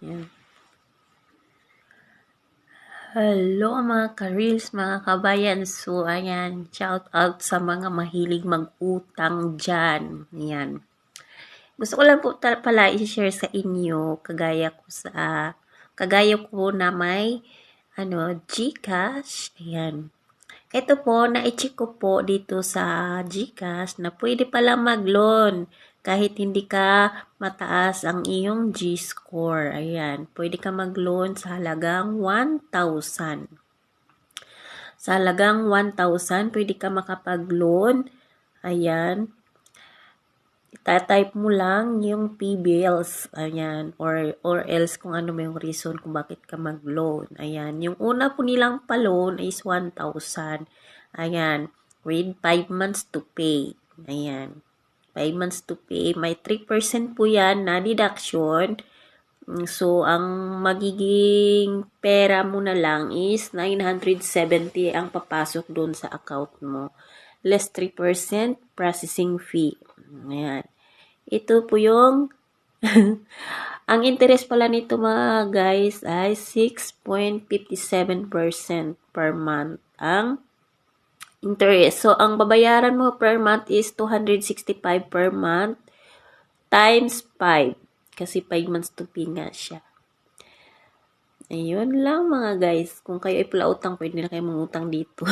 Ayan. Hello mga ka-reels, mga kabayan. So, ayan, shout out sa mga mahilig mag-utang dyan. Ayan. Gusto ko lang po pala i-share sa inyo, kagaya ko na may, GCash. Ayan. Ito po, na-check ko po dito sa GCash na pwede pala mag-loan kahit hindi ka mataas ang iyong G-score. Ayan, pwede ka mag-loan sa halagang 1,000. Sa halagang 1,000, pwede ka makapag-loan. Ayan, itatype mo lang yung P-bills. Ayan, or else kung ano may yung reason kung bakit ka mag-loan. Ayan, yung una po nilang pa-loan is 1,000. Ayan, with 5 months to pay. Ayan, 5 months to pay. May 3% po yan na deduction. So, ang magiging pera mo na lang is 970 ang papasok doon sa account mo. Less 3% processing fee. Ayan. Ito po yung ang interest pala nito mga guys ay 6.57% per month ang interest. So, ang babayaran mo per month is 265 per month times 5. Kasi 5 months to pay nga siya. Ayun lang mga guys. Kung kayo ay pula utang, pwede na kayo mangutang dito.